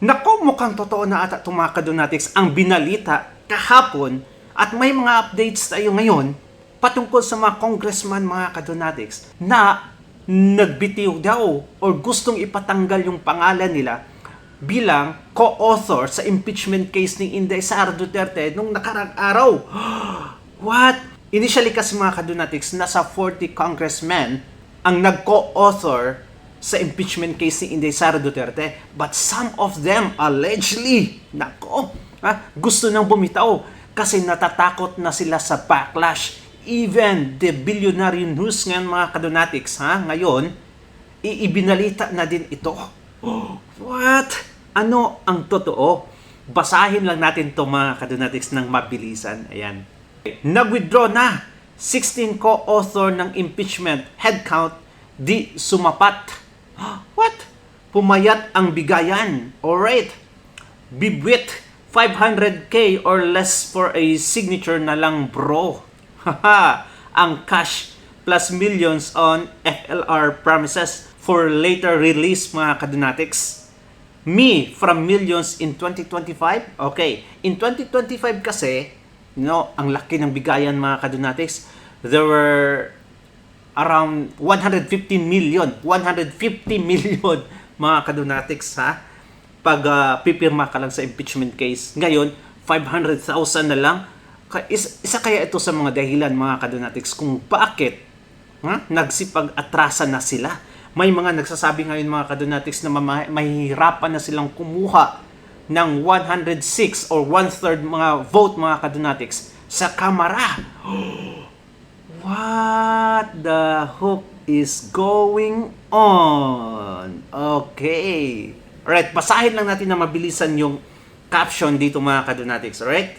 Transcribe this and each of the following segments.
Nako, mukhang totoo na ata itong mga kadonatics ang binalita kahapon at may mga updates tayo ngayon patungkol sa mga congressman, mga kadonatics, na nagbitiw daw o gustong ipatanggal yung pangalan nila bilang co-author sa impeachment case ni Inday Sara Duterte nung nakarang araw. What? Initially kasi mga kadonatics, nasa 40 congressmen ang nag-co-author sa impeachment case ni Inday Sara Duterte, but some of them allegedly, gusto nang bumitaw kasi natatakot na sila sa backlash. Even the billionaire news ngayon, mga kadonatics, ngayon, ibinalita na din ito. What? Ano ang totoo? Basahin lang natin to, mga kadonatics, ng mabilisan. Ayan. Nag-withdraw na 16 co-author ng impeachment, headcount di sumapat. What? Pumayat ang bigayan. Alright. Bibwit 500k or less for a signature na lang, bro. Haha. Ang cash plus millions on FLR promises for later release, mga kadonatics. Me from millions in 2025. Okay. In 2025 kasi, ang laki ng bigayan, mga kadonatics. There were around 150 million mga kadonatics, pag pipirma ka lang sa impeachment case. Ngayon 500,000 na lang. Isa kaya ito sa mga dahilan, mga kadonatics, kung bakit nagsipag-atrasan na sila. May mga nagsasabi ngayon, mga kadonatics, na mahihirapan na silang kumuha ng 106 or 1/3 mga vote, mga kadonatics, sa Kamara. What the hook is going on? Okay. Alright, basahin lang natin na mabilisan yung caption dito, mga kadonatics. Alright?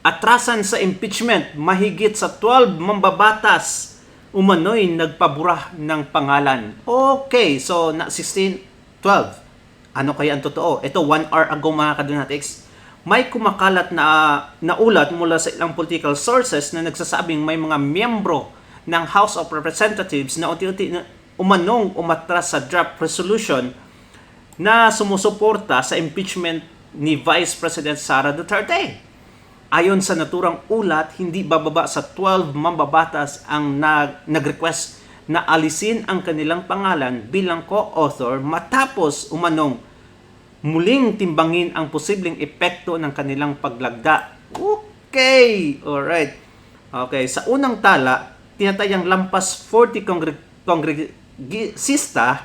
Atrasan sa impeachment, mahigit sa 12 mambabatas umano'y nagpabura ng pangalan. Okay, so 16, 12. Ano kaya ang totoo? Ito, 1 hour ago, mga kadonatics, may kumakalat na ulat mula sa ilang political sources na nagsasabing may mga miyembro ng House of Representatives na unti-unti umanong umatras sa draft resolution na sumusuporta sa impeachment ni Vice President Sara Duterte. Ayon sa naturang ulat, hindi bababa sa 12 mambabatas ang nag-request na alisin ang kanilang pangalan bilang co-author matapos umanong muling timbangin ang posibleng epekto ng kanilang paglagda. Okay! Alright. Okay, sa unang tala, tinatayang lampas 40 kongresista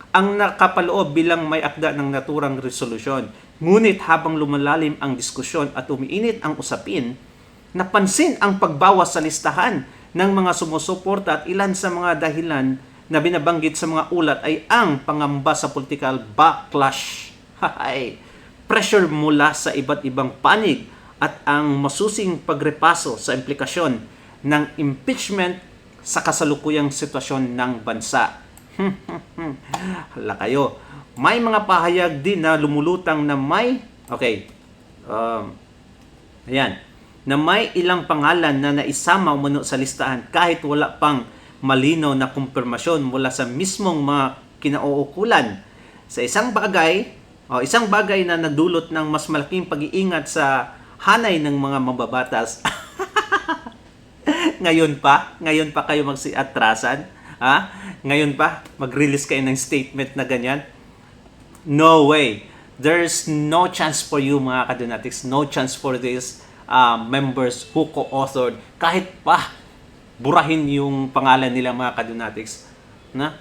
ang nakapaloob bilang may akda ng naturang resolusyon. Ngunit habang lumalalim ang diskusyon at umiinit ang usapin, napansin ang pagbawas sa listahan ng mga sumusuporta at ilan sa mga dahilan na binabanggit sa mga ulat ay ang pangamba sa political backlash. Pressure mula sa iba't ibang panig at ang masusing pagrepaso sa implikasyon ng impeachment sa kasalukuyang sitwasyon ng bansa. Hala kayo. May mga pahayag din na lumulutang na na may ilang pangalan na naisama umano sa listahan kahit wala pang malinaw na kumpirmasyon mula sa mismong mga kinauukulan. Sa isang bagay na nagdulot ng mas malaking pag-iingat sa hanay ng mga mababatas. Ngayon pa kayo magsiatrasan? Ngayon pa mag-release kayo ng statement na ganyan? No way. There's no chance for you, mga kadonatics. No chance for these members who co-authored. Kahit pa burahin yung pangalan nila, mga kadonatics,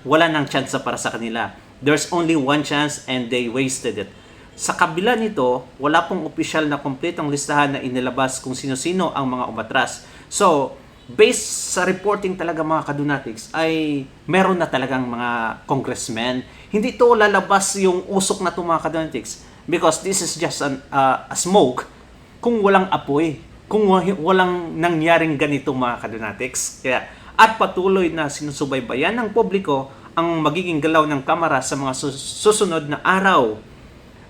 wala nang chance para sa kanila. There's only one chance and they wasted it. Sa kabila nito, wala pong opisyal na kompletong listahan na inilabas kung sino-sino ang mga umatras. So, based sa reporting talaga, mga kadonatics, ay meron na talagang mga congressmen. Hindi to lalabas yung usok na to, mga kadonatics, because this is just a smoke kung walang apoy, kung walang nangyaring ganito, mga kadonatics. Kaya, at patuloy na sinusubaybayan ng publiko ang magiging galaw ng Kamara sa mga susunod na araw.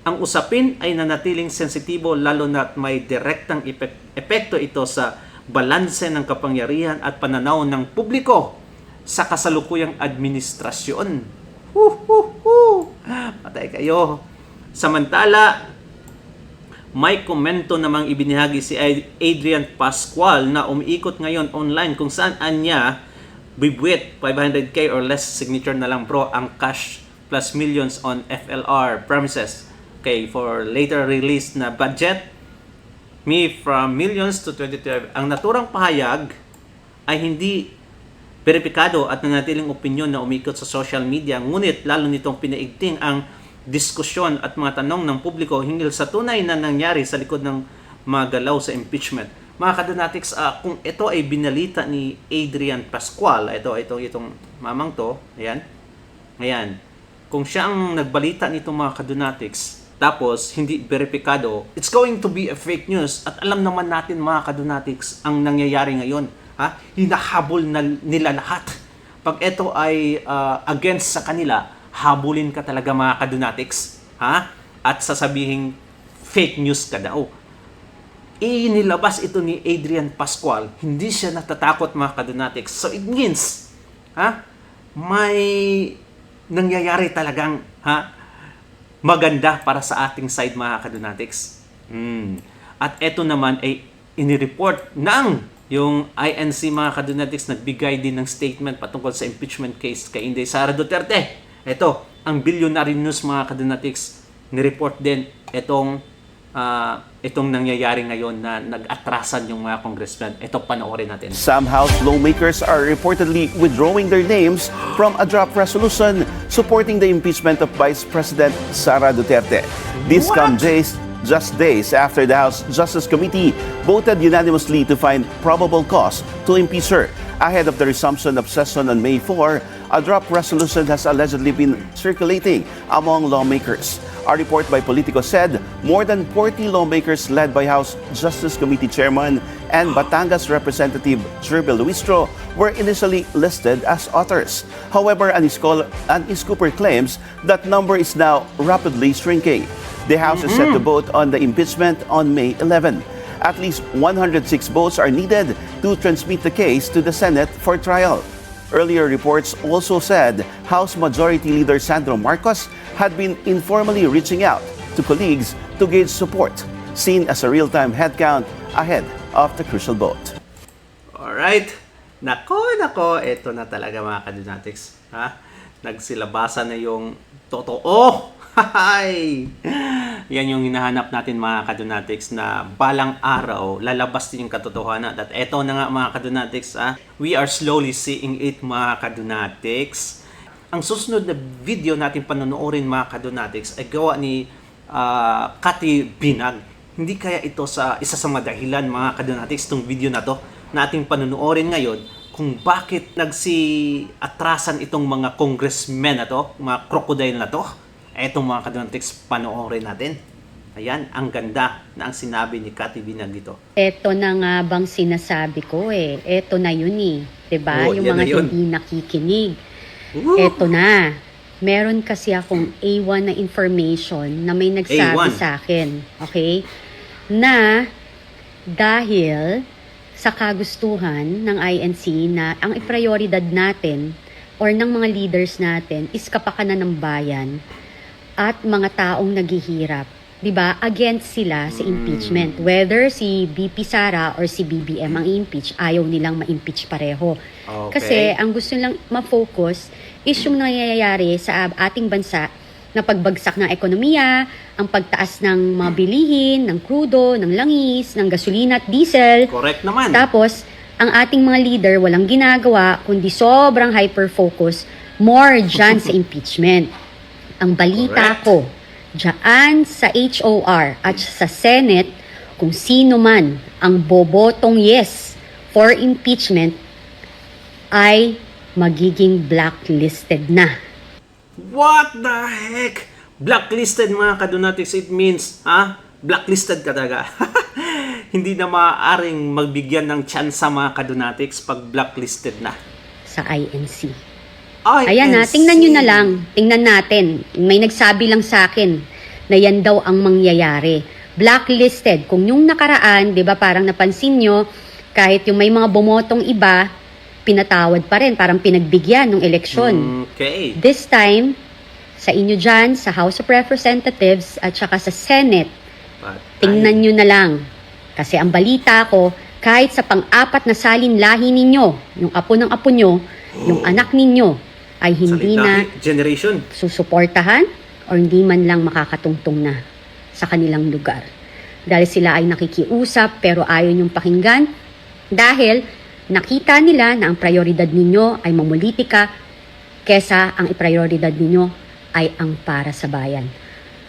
Ang usapin ay nanatiling sensitibo lalo na may direktang epekto ito sa balanse ng kapangyarihan at pananaw ng publiko sa kasalukuyang administrasyon. Patay kayo. Samantala, may komento namang ibinahagi si Adrian Pascual na umiikot ngayon online kung saan anya bibwit 500k or less signature na lang bro ang cash plus millions on FLR premises. Okay, for later release na budget, me from millions to 2012. Ang naturang pahayag ay hindi beripikado at nanatiling opinyon na umikot sa social media, ngunit lalo nitong pinaigting ang diskusyon at mga tanong ng publiko hinggil sa tunay na nangyari sa likod ng mga galaw sa impeachment. Mga kadonatics, kung ito ay binalita ni Adrian Pascual, itong mamang to, ayan, kung siya ang nagbalita nitong mga kadonatics, tapos hindi beripikado, it's going to be a fake news. At alam naman natin mga kadonatics, ang nangyayari ngayon, hinahabol na nila lahat. Pag ito ay against sa kanila, habulin ka talaga mga kadonatics, at sasabihin fake news ka daw. Inilabas ito ni Adrian Pascual, hindi siya natatakot mga kadonatics. So it means, may nangyayari talagang maganda para sa ating side mga kadonatics. At ito naman ay inireport ng yung INC mga kadonatics, nagbigay din ng statement patungkol sa impeachment case kay Inday Sara Duterte. Ito, ang Billionaire News mga kadonatics, nireport din itong nangyayari ngayon na nag-atrasan yung mga congressmen. Ito, panoorin natin. Some House lawmakers are reportedly withdrawing their names from a draft resolution supporting the impeachment of Vice President Sara Duterte. This comes just days after the House Justice Committee voted unanimously to find probable cause to impeach her. Ahead of the resumption of session on May 4, a draft resolution has allegedly been circulating among lawmakers. A report by Politico said more than 40 lawmakers led by House Justice Committee Chairman and Batangas Representative Jerby Luistro were initially listed as authors. However, Anis Cooper claims that number is now rapidly shrinking. The House is set to vote on the impeachment on May 11. At least 106 votes are needed to transmit the case to the Senate for trial. Earlier reports also said House Majority Leader Sandro Marcos had been informally reaching out to colleagues to gauge support, seen as a real-time headcount ahead of the crucial vote. Alright. Nako, ito na talaga mga kadonatics. Nagsilabasan na yung totoo. Yan yung hinahanap natin mga kadonatics, na balang araw lalabas din yung katotohanan. At eto na nga mga kadonatics, we are slowly seeing it mga kadonatics. Ang susunod na video natin panonoorin mga kadonatics ay gawa ni Cathy Binag. Hindi kaya ito isa sa mga dahilan mga kadonatics, itong video na to na ating panonoorin ngayon, kung bakit atrasan itong mga congressmen na to, mga crocodile na to. Etong mga kadonatics, panoorin natin. Ayan, ang ganda na ang sinabi ni Cathy Binag dito. Eto na nga bang sinasabi ko eh. Eto na yun eh. Diba? Yung mga hindi nakikinig. Eto na. Meron kasi akong A1 na information na may nagsabi sa akin. Okay? Na dahil sa kagustuhan ng INC na ang prioridad natin or ng mga leaders natin is kapakanan ng bayan at mga taong naghihirap. 'Di ba? Against sila sa impeachment. Whether si BP Sara or si BBM ang i-impeach, ayaw nilang ma-impeach pareho. Okay. Kasi ang gusto nilang ma-focus is yung nangyayari sa ating bansa na pagbagsak ng ekonomiya, ang pagtaas ng mga bilihin, ng krudo, ng langis, ng gasolina at diesel. Correct naman. Tapos, ang ating mga leader walang ginagawa kundi sobrang hyper-focus more dyan sa impeachment. Ang balita ko, dyan sa HOR at sa Senate, kung sino man ang bobotong yes for impeachment ay magiging blacklisted na. What the heck? Blacklisted mga kadonatics, it means, blacklisted ka talaga. Hindi na maaaring magbigyan ng tsansa mga kadonatics pag blacklisted na. Sa INC. Ayan na, tingnan nyo na lang. Tingnan natin. May nagsabi lang sa akin na yan daw ang mangyayari. Blacklisted. Kung yung nakaraan, di ba parang napansin nyo, kahit yung may mga bumotong iba, pinatawad pa rin. Parang pinagbigyan ng eleksyon. Okay. This time, sa inyo dyan, sa House of Representatives at saka sa Senate, Patay. tingnan nyo na lang. Kasi ang balita ko, kahit sa pang-apat na salin lahi ninyo, yung apo ng apo nyo, yung anak ninyo, ay hindi na Generation. susuportahan o hindi man lang makakatungtong na sa kanilang lugar. Dahil sila ay nakikiusap pero ayaw nyong pakinggan dahil nakita nila na ang prioridad ninyo ay mamulitika kesa ang prioridad ninyo ay ang para sa bayan.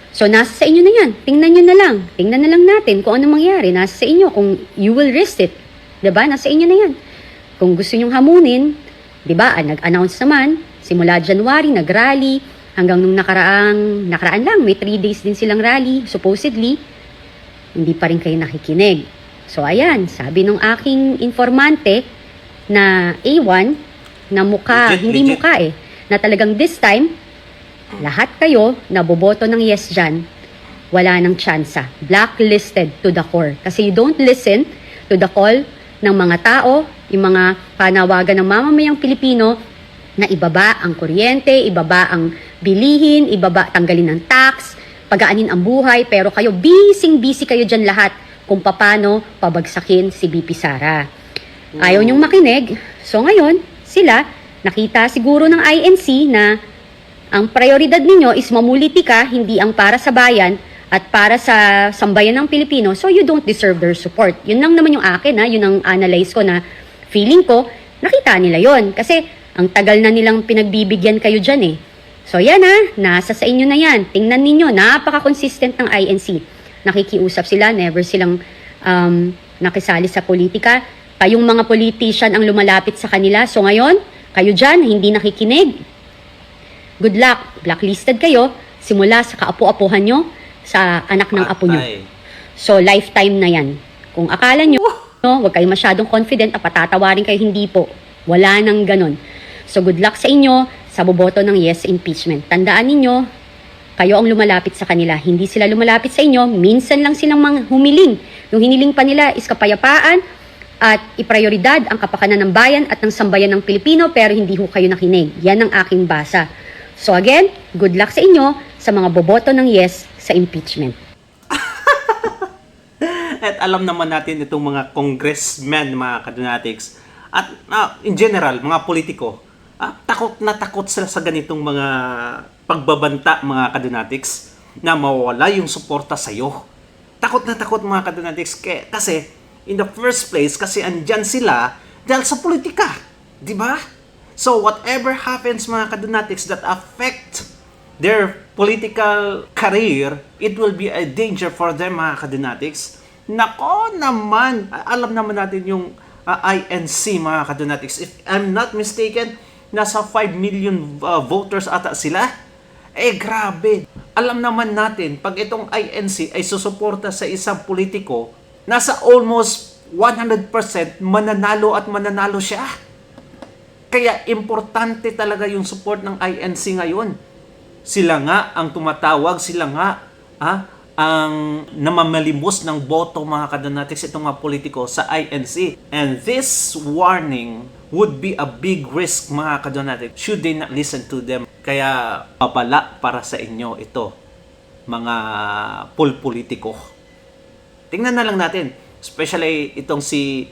So nasa sa inyo na yan. Tingnan nyo na lang. Tingnan na lang natin kung ano mangyari. Nasa sa inyo kung you will risk it. 'Di ba? Nasa inyo na yan. Kung gusto nyong hamunin, 'di ba? Nag-announce naman simula January nag-rally hanggang nung nakaraan lang may 3 days din silang rally supposedly. Hindi pa rin kayo nakikinig. So ayan, sabi nung aking informante na A1 na mukha, hindi legit. mukha na talagang this time lahat kayo na boboto ng yes dyan, wala nang tsansa. Blacklisted to the core. Kasi you don't listen to the call ng mga tao, yung mga panawagan ng mamamayang Pilipino na ibaba ang kuryente, ibaba ang bilihin, ibaba tanggalin ng tax, pagaanin ang buhay, pero kayo busy kayo dyan lahat kung paano pabagsakin si BP Sara. Ayaw niyong makinig. So ngayon, sila, nakita siguro ng INC na ang prioridad ninyo is mamulitika, hindi ang para sa bayan at para sa sambayan ng Pilipino. So you don't deserve their support. Yun lang naman yung akin, yun ang analyze ko na feeling ko, nakita nila yon. Kasi ang tagal na nilang pinagbibigyan kayo dyan So yan nasa sa inyo na yan. Tingnan ninyo, napaka-consistent ng INC. Nakikiusap sila, never silang nakisali sa politika. Kayong mga politician ang lumalapit sa kanila. So ngayon, kayo dyan, hindi nakikinig. Good luck. Blacklisted kayo simula sa kaapo-apuhan nyo sa anak ng apo nyo. Patay. So, lifetime na yan. Kung akala nyo, huwag kayo masyadong confident at patatawarin kayo, hindi po. Wala nang ganun. So, good luck sa inyo sa boboto ng yes impeachment. Tandaan ninyo, kayo ang lumalapit sa kanila. Hindi sila lumalapit sa inyo. Minsan lang silang humiling. Yung hiniling pa nila is kapayapaan at iprioridad ang kapakanan ng bayan at ng sambayan ng Pilipino, pero hindi ho kayo nakinig. Yan ang aking basa. So again, good luck sa inyo sa mga boboto ng yes sa impeachment. At alam naman natin itong mga congressmen, mga kadonatics, at in general, mga politiko, takot na takot sila sa ganitong mga pagbabanta, mga kadonatics, na mawala yung suporta sa'yo. Takot na takot, mga kadonatics, kasi in the first place, kasi andyan sila dahil sa politika. Di ba? So whatever happens, mga kadonatics, that affect their political career, it will be a danger for them, mga kadonatics. Nako naman, alam naman natin yung INC, mga kadonatics. If I'm not mistaken, nasa 5 million voters ata sila. Grabe. Alam naman natin, pag itong INC ay susuporta sa isang politiko, nasa almost 100% mananalo at mananalo siya. Kaya importante talaga yung support ng INC ngayon. Sila nga ang tumatawag, sila nga ang namamalimos ng boto, mga kadonatics, itong mga politiko sa INC. And this warning would be a big risk, mga kadonatics, should they not listen to them. Kaya babala para sa inyo ito, mga politiko. Tingnan na lang natin, especially itong si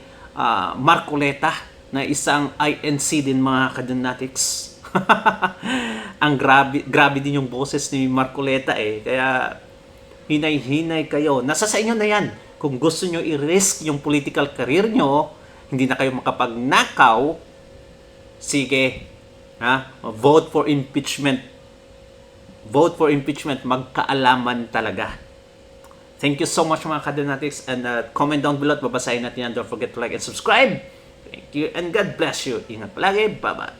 Marcoleta, na isang INC din, mga kadonatics. Ang grabe din yung boses ni Marcoleta Kaya hinay-hinay kayo. Nasa sa inyo na yan. Kung gusto nyo i-risk yung political career nyo, hindi na kayo makapagnakaw, sige, vote for impeachment. Vote for impeachment, magkaalaman talaga. Thank you so much, mga kadonatics, and comment down below at babasahin natin yan. Don't forget to like and subscribe. Thank you and God bless you. Ingat palagi. Bye-bye.